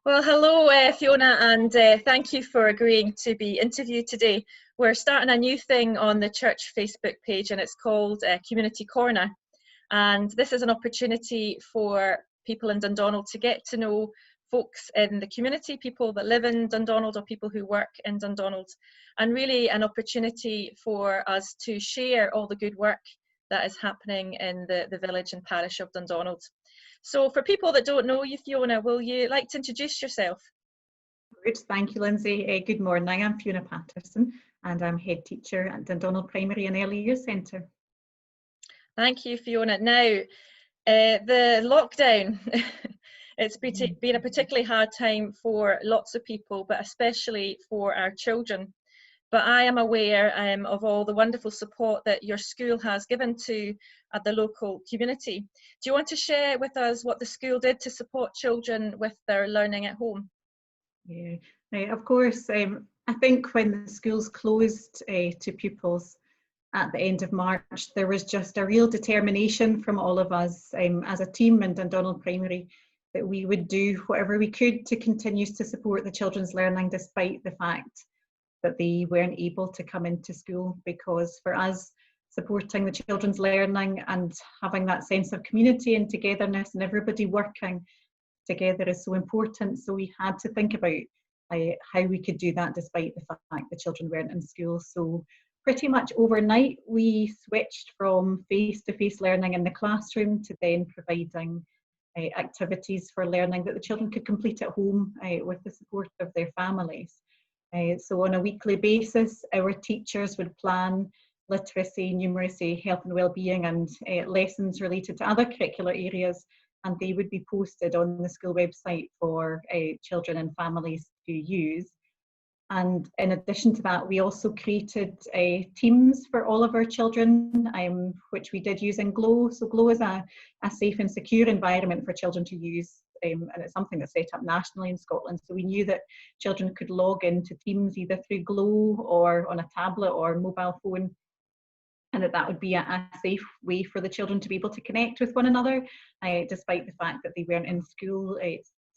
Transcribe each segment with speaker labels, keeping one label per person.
Speaker 1: Well, hello, Fiona, and thank you for agreeing to be interviewed today. We're starting a new thing on the church Facebook page, and it's called Community Corner. And this is an opportunity for people in Dundonald to get to know folks in the community, people that live in Dundonald or people who work in Dundonald, and really an opportunity for us to share all the good work that is happening in the village and parish of Dundonald. So for people that don't know you, Fiona, will you like to introduce yourself?
Speaker 2: Good, thank you, Lindsay. Good morning, I'm Fiona Paterson and I'm head teacher at Dundonald Primary and Early Years Centre.
Speaker 1: Thank you, Fiona. Now, the lockdown, it's been a particularly hard time for lots of people, but especially for our children. But I am aware of all the wonderful support that your school has given to the local community. Do you want to share with us what the school did to support children with their learning at home?
Speaker 2: Yeah, of course. I think when the schools closed to pupils at the end of March, there was just a real determination from all of us as a team in Dundonald Primary that we would do whatever we could to continue to support the children's learning despite the fact that they weren't able to come into school, because for us, supporting the children's learning and having that sense of community and togetherness and everybody working together is so important. So we had to think about how we could do that despite the fact the children weren't in school. So pretty much overnight, we switched from face-to-face learning in the classroom to then providing activities for learning that the children could complete at home with the support of their families. So on a weekly basis, our teachers would plan literacy, numeracy, health and wellbeing and lessons related to other curricular areas, and they would be posted on the school website for children and families to use. And in addition to that, we also created teams for all of our children, which we did using Glow. So Glow is a safe and secure environment for children to use. And it's something that's set up nationally in Scotland. So we knew that children could log into Teams either through Glow or on a tablet or mobile phone, and that would be a safe way for the children to be able to connect with one another, despite the fact that they weren't in school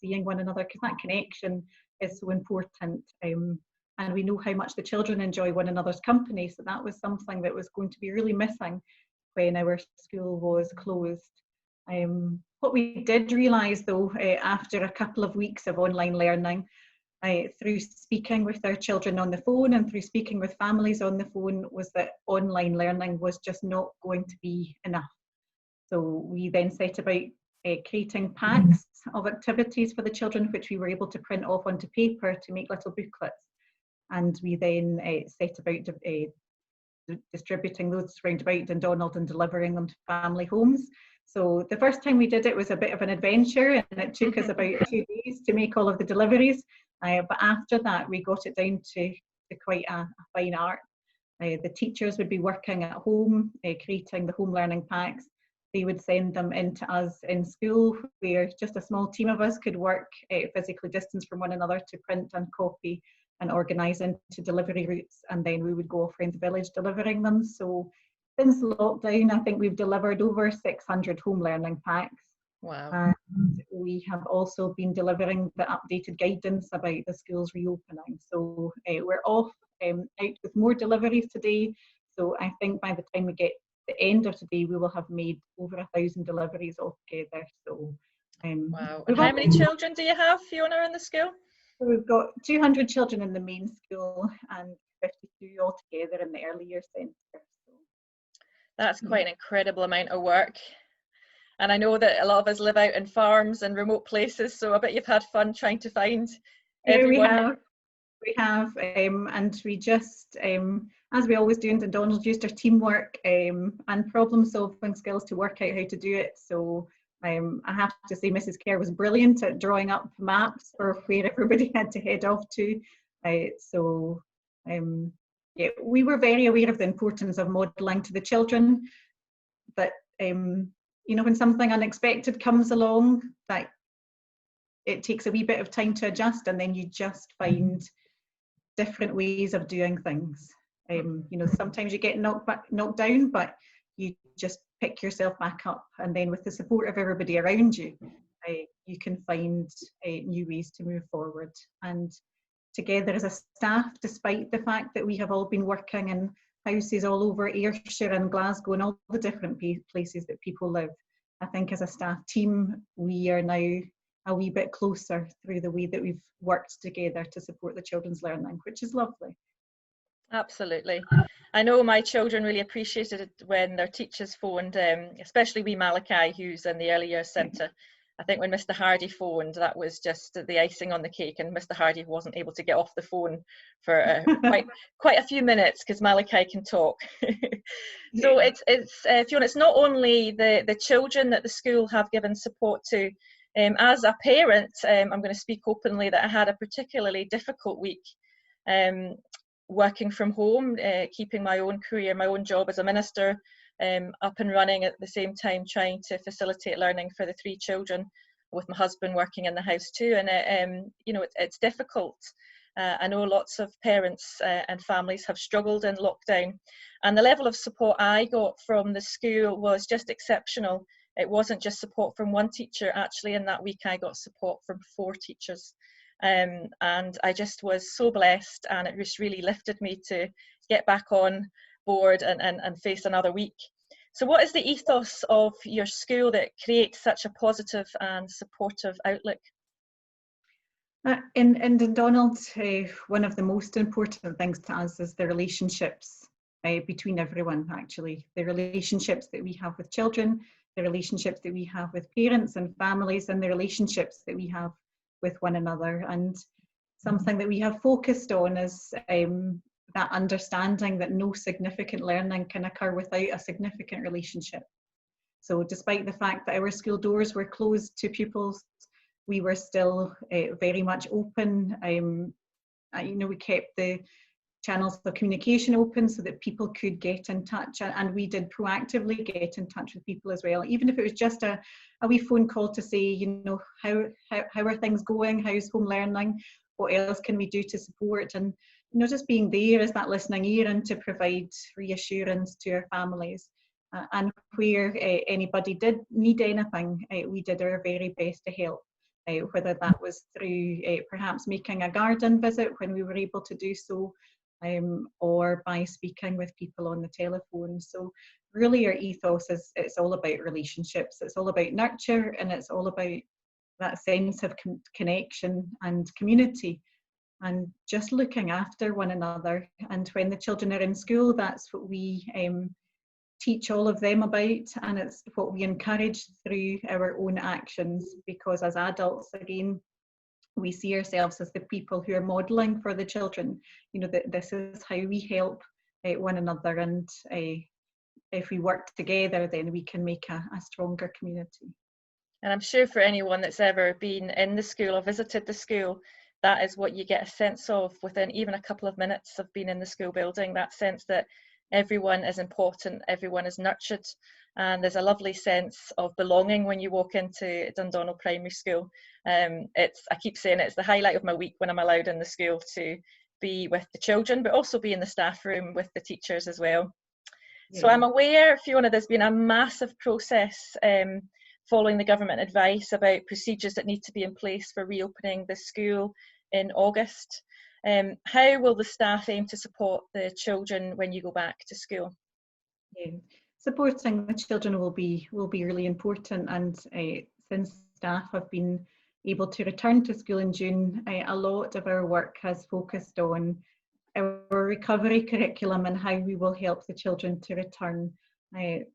Speaker 2: seeing one another, because that connection is so important. And we know how much the children enjoy one another's company, so that was something that was going to be really missing when our school was closed. What we did realise though, after a couple of weeks of online learning, through speaking with our children on the phone and through speaking with families on the phone, was that online learning was just not going to be enough. So we then set about creating packs of activities for the children, which we were able to print off onto paper to make little booklets. And we then set about distributing those round about Dundonald and delivering them to family homes. So the first time we did it was a bit of an adventure, and it took us about 2 days to make all of the deliveries. But after that, we got it down to quite a fine art. The teachers would be working at home, creating the home learning packs. They would send them in to us in school, where just a small team of us could work physically distanced from one another to print and copy and organise into delivery routes, and then we would go off around the village delivering them. So since lockdown, I think we've delivered over 600 home learning packs.
Speaker 1: Wow.
Speaker 2: And we have also been delivering the updated guidance about the schools reopening. So we're off out with more deliveries today. So I think by the time we get to the end of today, we will have made over 1,000 deliveries altogether. So
Speaker 1: wow. And how many children do you have, Fiona, in the school?
Speaker 2: So we've got 200 children in the main school and 52 altogether in the early years centre. So
Speaker 1: that's quite an incredible amount of work. And I know that a lot of us live out in farms and remote places, so I bet you've had fun trying to find everyone.
Speaker 2: We have, and we just, as we always do in Dundonald, used our teamwork and problem-solving skills to work out how to do it. So I have to say Mrs. Kerr was brilliant at drawing up maps for where everybody had to head off to. Yeah, we were very aware of the importance of modelling to the children, but you know, when something unexpected comes along, that it takes a wee bit of time to adjust, and then you just find different ways of doing things. You know, sometimes you get knocked down, but you just pick yourself back up, and then with the support of everybody around you, you can find new ways to move forward. And together as a staff, despite the fact that we have all been working in houses all over Ayrshire and Glasgow and all the different places that people live, I think as a staff team, we are now a wee bit closer through the way that we've worked together to support the children's learning, which is lovely.
Speaker 1: Absolutely. I know my children really appreciated it when their teachers phoned, especially wee Malachi, who's in the early years centre. I think when Mr. Hardy phoned, that was just the icing on the cake, and Mr. Hardy wasn't able to get off the phone for quite a few minutes because Malachi can talk. So it's Fiona, it's not only the children that the school have given support to. As a parent, I'm going to speak openly that I had a particularly difficult week. Working from home, keeping my own career, my own job as a minister up and running at the same time, trying to facilitate learning for the 3 children, with my husband working in the house too. And you know, it's difficult. I know lots of parents and families have struggled in lockdown, and the level of support I got from the school was just exceptional. It wasn't just support from one teacher. Actually, in that week I got support from 4 teachers. And I just was so blessed, and it just really lifted me to get back on board and face another week. So what is the ethos of your school that creates such a positive and supportive outlook?
Speaker 2: In Dundonald, one of the most important things to us is the relationships between everyone, actually. The relationships that we have with children, the relationships that we have with parents and families, and the relationships that we have with one another. And something that we have focused on is that understanding that no significant learning can occur without a significant relationship. So despite the fact that our school doors were closed to pupils, we were still very much open. You know, we kept the channels of communication open so that people could get in touch, and we did proactively get in touch with people as well, even if it was just a wee phone call to say, you know, how are things going, how's home learning, what else can we do to support, and you know, just being there as that listening ear and to provide reassurance to our families. And where anybody did need anything, we did our very best to help, whether that was through perhaps making a garden visit when we were able to do so, or by speaking with people on the telephone. So really our ethos is, it's all about relationships, it's all about nurture, and it's all about that sense of connection and community, and just looking after one another. And when the children are in school, that's what we teach all of them about, and it's what we encourage through our own actions, because as adults, again, we see ourselves as the people who are modelling for the children, you know, that this is how we help one another, and if we work together, then we can make a stronger community.
Speaker 1: And I'm sure for anyone that's ever been in the school or visited the school, that is what you get a sense of within even a couple of minutes of being in the school building, that sense that everyone is important, everyone is nurtured, and there's a lovely sense of belonging when you walk into Dundonald Primary School. I keep saying it's the highlight of my week when I'm allowed in the school to be with the children, but also be in the staff room with the teachers as well. Yeah. So I'm aware, Fiona, there's been a massive process following the government advice about procedures that need to be in place for reopening the school in August. How will the staff aim to support the children when you go back to school?
Speaker 2: Yeah. Supporting the children will be really important, and since staff have been able to return to school in June, a lot of our work has focused on our recovery curriculum and how we will help the children to return.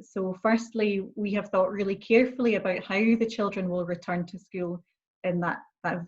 Speaker 2: So firstly, we have thought really carefully about how the children will return to school in that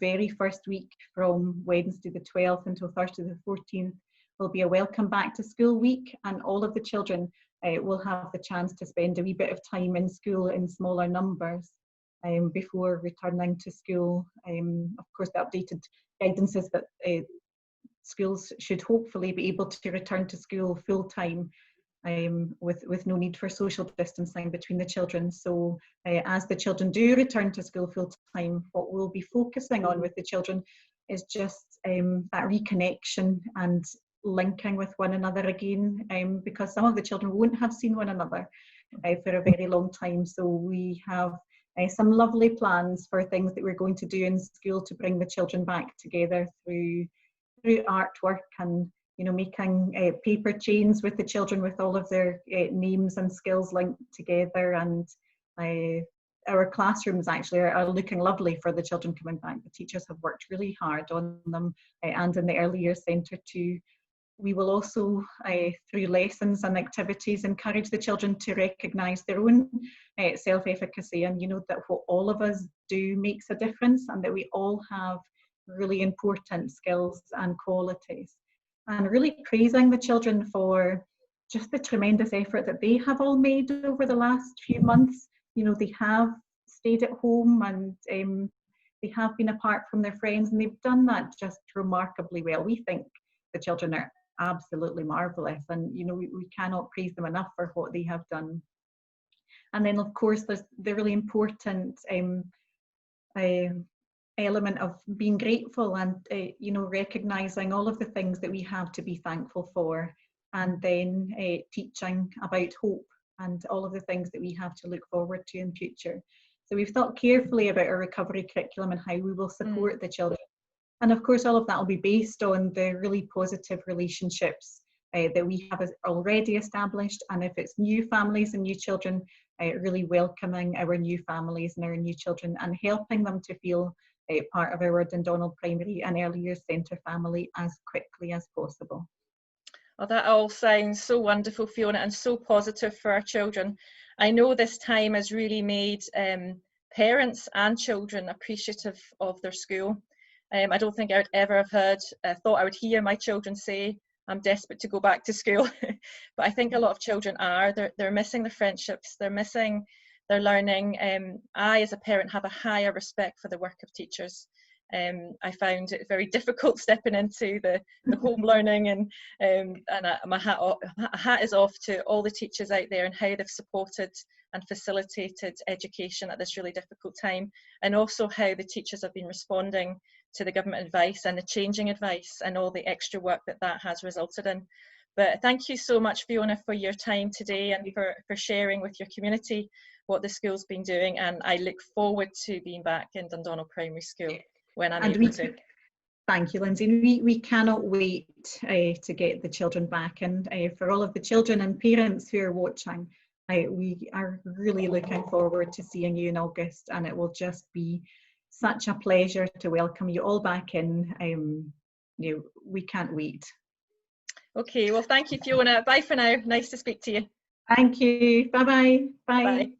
Speaker 2: very first week from Wednesday the 12th until Thursday the 14th will be a welcome back to school week, and all of the children will have the chance to spend a wee bit of time in school in smaller numbers before returning to school. Of course, the updated guidance is that schools should hopefully be able to return to school full time with no need for social distancing between the children. So as the children do return to school full time, what we'll be focusing on with the children is just that reconnection and linking with one another again, because some of the children won't have seen one another for a very long time. So we have some lovely plans for things that we're going to do in school to bring the children back together through artwork and making paper chains with the children with all of their names and skills linked together. And our classrooms actually are looking lovely for the children coming back. The teachers have worked really hard on them, and in the early years centre too. We will also, through lessons and activities, encourage the children to recognise their own self-efficacy, and that what all of us do makes a difference, and that we all have really important skills and qualities. And really praising the children for just the tremendous effort that they have all made over the last few months. They have stayed at home, and they have been apart from their friends, and they've done that just remarkably well. We think the children are absolutely marvellous, and we cannot praise them enough for what they have done. And then of course there's the really important element of being grateful and recognising all of the things that we have to be thankful for, and then teaching about hope and all of the things that we have to look forward to in future. So we've thought carefully about our recovery curriculum and how we will support the children. And of course, all of that will be based on the really positive relationships that we have already established. And if it's new families and new children, really welcoming our new families and our new children and helping them to feel part of our Dundonald Primary and Early Years Centre family as quickly as possible.
Speaker 1: Well, that all sounds so wonderful, Fiona, and so positive for our children. I know this time has really made parents and children appreciative of their school. I don't think I would ever have thought I would hear my children say, I'm desperate to go back to school. But I think a lot of children are. They're missing the friendships, they're missing their learning. I, as a parent, have a higher respect for the work of teachers. I found it very difficult stepping into the home learning, and my hat is off to all the teachers out there and how they've supported and facilitated education at this really difficult time, and also how the teachers have been responding to the government advice and the changing advice and all the extra work that has resulted in. But thank you so much, Fiona, for your time today and for sharing with your community what the school's been doing, and I look forward to being back in Dundonald Primary School when I'm able to.
Speaker 2: Thank you, Lindsay. We cannot wait to get the children back, and for all of the children and parents who are watching, we are really looking forward to seeing you in August, and it will just be such a pleasure to welcome you all back in. We can't wait.
Speaker 1: Okay, well, thank you, Fiona. Bye for now. Nice to speak to you.
Speaker 2: Thank you. Bye-bye. Bye.
Speaker 1: Bye.